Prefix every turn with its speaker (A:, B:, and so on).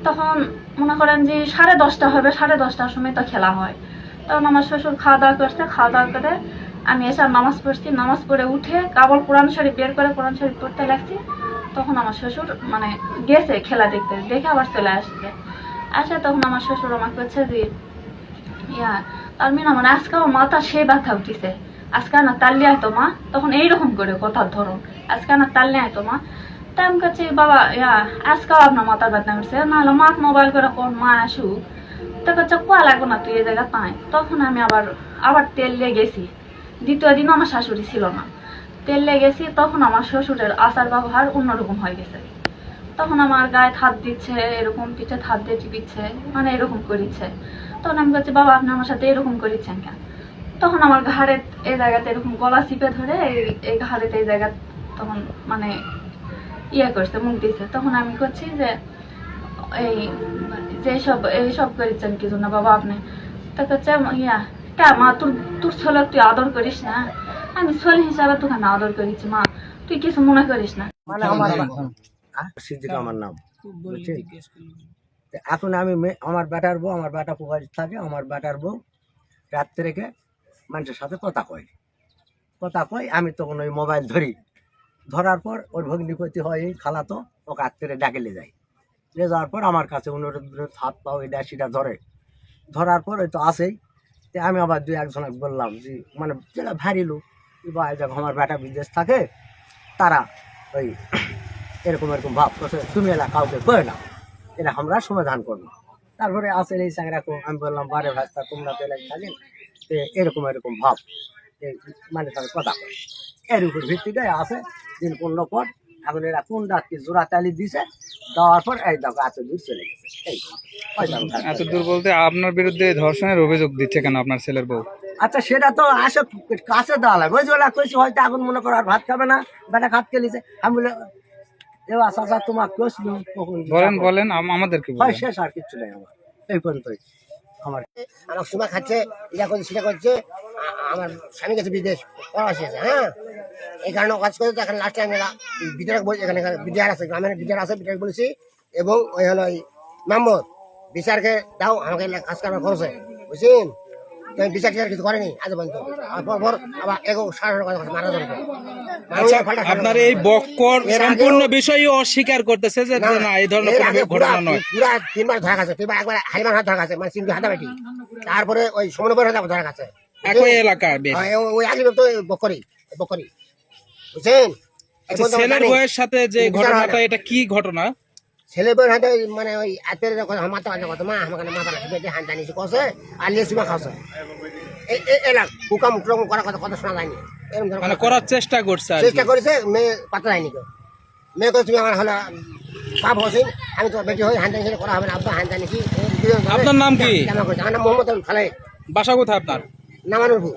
A: তখন মনে করেন যে 10:30 হবে, 10:30টার সময় তো খেলা হয়। তখন আমার শ্বশুর খাওয়া দাওয়া করছে, খাওয়া দাওয়া করে আমি এসে নামাজ পড়ছি, নামাজ পড়ে উঠে কেবল কোরআন শরীফ বের করে কোরআন শরীফ পড়তে লাগছি। তখন আমার শ্বশুর মানে গেছে খেলা দেখতে, দেখে আবার চলে আসছে। আসে তখন আমার শ্বশুর আমাকে বলছে যে তারমিন আমার আজকে আমার মাথা সেই ব্যথা উঠিছে, আজকে না তাল্লি আয়তো মা। তখন এইরকম করে কথার ধরন, আজকে না তাল্লি আয়তো মা। তাই আমি কাছে বাবা আজকেও আপনার মাথার ব্যথা উঠছে, নাহলে মা মোবাইল করে কোন মা আসুক। তো কাছে কোয়া লাগবো না তুই এই জায়গা তাই। তখন আমি আবার তেল নিয়ে গেছি। দ্বিতীয় দিন আমার শাশুড়ি ছিল না, তেল নিয়ে গেছি। তখন আমার শ্বশুরের আচার ব্যবহার অন্যরকম হয়ে গেছে। তখন আমার গায়ে হাত দিচ্ছে, এরকম পিঠে হাত দিয়ে টিপিচ্ছে, মানে এরকম করিচ্ছে। তখন আমি বলছি বাবা আপনি আমার সাথে এরকম করিচ্ছেন কেন? তখন আমার ঘাড়ে এই জায়গাতে এরকম গলা চিপে ধরে এই ঘাড়েতে এই জায়গা তখন মানে করছে, মুখ দিচ্ছে। তখন আমি করছি যে এইসব করিচ্ছেন কি জন্য বাবা আপনি? তো হচ্ছে মা তোর ছেলে তুই আদর করিস না? আমি ছেলে হিসাবে তোকে না আদর করিস মা, তুই কিছু মনে করিস না।
B: মানে সিদ্দিক আমার নাম। এখন আমি আমার বেটার বউ, আমার বেটা প্রবাস থাকে, আমার বেটার বউ রাত্রে রেখে মানুষের সাথে কথা কয়। আমি তখন ওই মোবাইল ধরার পর ওর ভগ্নি ক্ষতি হয়, এই খালাতো ওকে রাত্রে ডাকে নিয়ে যাওয়ার পর আমার কাছে অনুরোধ হাত পাও এটা সেটা ধরার পর ওই তো আসেই। আমি আবার 2-1 বললাম যে মানে যেটা ভারী লোক বা আমার বেটা বিদেশ থাকে, তারা ওই এরকম ভাব করছে, তুমি এলা কাউকে কয়ে না, এটা আমরা সমাধান করবো। তারপরে আসে এই চাংরাকে আমি বললাম বারে ভাস্তা তোমরা তো এলাকা থাকেন, এরকম ভাব মানে তার কথা কয়। এর উপর ভিত্তিতে আসে দিন 15 পর এখন এরা কোন ডাককে জোড়া তালি দিছে, দেওয়ার পর এই দেখো এত দূর চলে গেছে।
C: এত দূর বলতে আপনার বিরুদ্ধে ধর্ষণের অভিযোগ দিচ্ছে কেন আপনার ছেলের বউ?
B: আচ্ছা সেটা তো আসে কাছে দেওয়া লাগে, ওই জোড়া কইছি হয়তো এখন মনে করো আর ভাত খাবে না, বেটা খাত খেলিছে। আমি বলে এবার চাচা তোমার
C: বলেন আমাদেরকে বলেন।
B: শেষ আর কিচ্ছু নেই আমার এই পর্যন্তই। আমার
D: সুমা খাচ্ছে, এটা করছে সেটা করছে, আমার স্বামী গেছে বিদেশ পড়াশি আছে। হ্যাঁ, এই কারণে কাজ করে এখন লাস্টে আমি বিদ্যালয় বলছি, এখানে বিদ্যালয় আছে, গ্রামের বিদ্যালয় আছে, বিদ্যালয় বলেছি। এবং ওই হলো ওই নম্বর বিচারকে দাও আমাকে কাজ করার খরচে, বুঝছেন? বিচার টিচার কিছু করেনি আজ পর্যন্ত। পর আবার এগো 18 কথা মারা যাবে।
C: আপনার এই বক্কর সম্পূর্ণ বিষয় অস্বীকার করতেছে যে না এই ধরনের কোনো ঘটনা নয়।
D: পুরা 3বার ধরা গেছে, 3বার একবার হাইমান হাত ধরা গেছে, মানে চিন্তা হাতাবাটি। তারপরে ওই সমনবর হাত ধরা গেছে
C: একই এলাকা
D: ওই আগে তো বকরি বুঝছেন?
C: ছেলের বউয়ের সাথে যে ঘটনাটা, এটা কি ঘটনা?
D: ছেলে বউয়ের হাতে মানে ওই হাতের মাথা কথা মা আমাকে মাথা রাখি হাত জানিয়েছি কছে আর লিয়ে সুমা খাওয়াছে। এলাক হুকাম টুকাম করার কথা শোনা যায়নি, এরকম
C: মানে করার চেষ্টা
D: করেছে। মেয়ে পাতা যায়নি কেউ। মেয়ে করে তুমি আমার হলো বাপ হোসেন, আমি তো বেটি হয়ে হান জানিয়েছি, করা হবে না আব্বা হান জানিয়েছি।
C: আপনার নাম কি?
D: আমার নাম মোহাম্মদ খালেক।
C: বাসা কোথায় আপনার?
D: নামানুরপুর।